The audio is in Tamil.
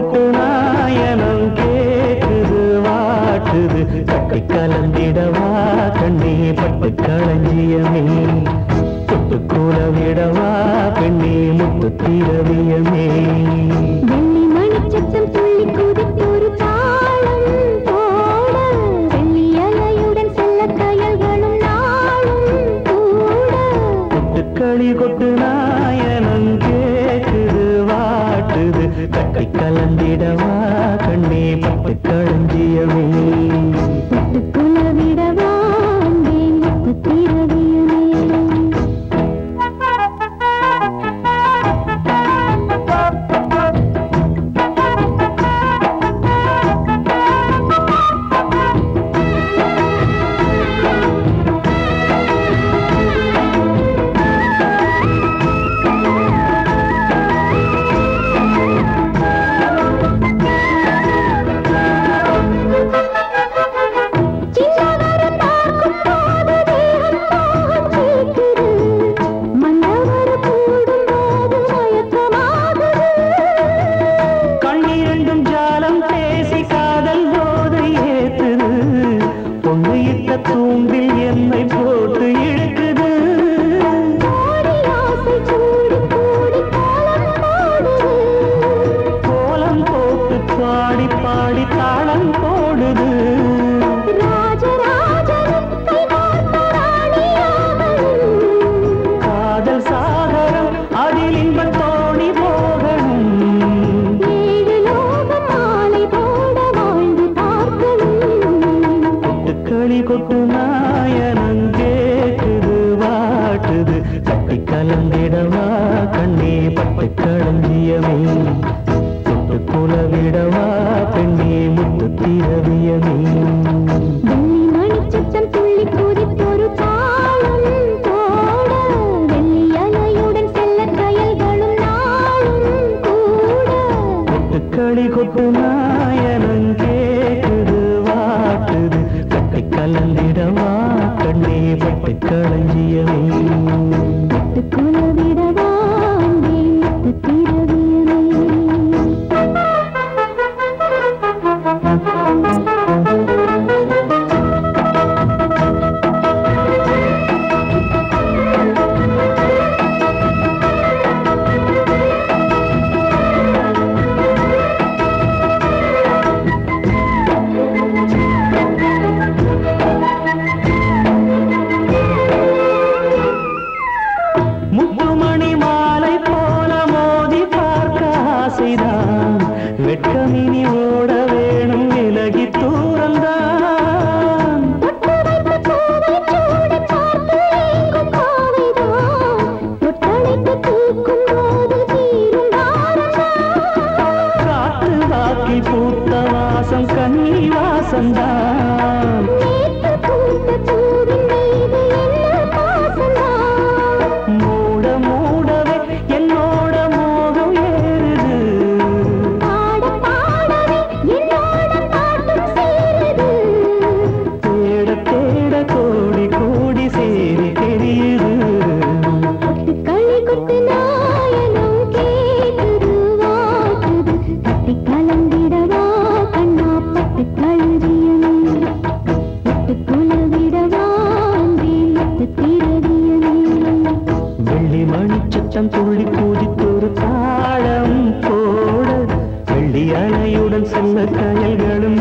கொட்டு நாயனம் கேக்குது வாட்டுது கட்டி கலந்திடவா கண்ணே பட்டு களஞ்சியமே தொட்டு கூல விடவா பெண்ணே முத்து திரவியமே வெள்ளி மணிச்சத்தம் துள்ளி குதித்தொரு தாளம் போட வெள்ளி அலையுடன் செல்ல கயல்களும் நாளும் கூட கொட்டுக்களி கொட்டு நாயனம் கேக்குது வாட்டுது கட்டி கலந்திடவா கண்ணே பட்டு களஞ்சியமே தொட்டு கூல விடவா அன்பே முத்து திரவியமே தூண்டில் என்னை போட்டு இழுக்குது கோலம் போட்டு பாடி பாடி தாளம் போடுது காதல் சாகரம் அதில் இன்பத் தோணி போகணும் கொட்டுக்களி கொட்டு நாயனம் கேக்குது வாட்டுது கட்டி கலந்திடவா கண்ணே பட்டு களஞ்சியமே தொட்டு குல விடவா பெண்ணே முத்து திரவியமே வெள்ளி மணிச்சத்தம் துள்ளி குதித்தொரு தாளம் போட வெள்ளி அலையுடன் செல்ல கயல்களும் நாளும் கூட கொட்டுக்களி கொட்டு நாயனம் கேக்குது வாட்டுது கட்டி கலந்திடவா கண்ணே பட்டு களஞ்சியமே தொட்டு கூல விடவா அன்பே முத்து திரவியமே முத்துமணி மாலை போல மோதி பார்க்க ஆசைதான் வெட்கமினி ஓட வேணும் விலகி தூரந்தான் காற்று வாக்கில் பூத்த வாசம் கன்னி வாசந்தான் மூட மூடவே என்னோட மோகம் ஏறுது தேட தேட கோடி கோடி சேரி தெரியுது களி கொட்டு நாயனம் கேக்குது வாக்குது கட்டி கலந்திடவா கண்ணா பட்டு கழுதியமே தொட்டு குல விடவா அன்பே முத்து திரவியமே வெள்ளி மணிச்சத்தம் துள்ளி கூதித்தொரு தாளம் போட வெள்ளி அலையுடன் செல்ல கயல்களும்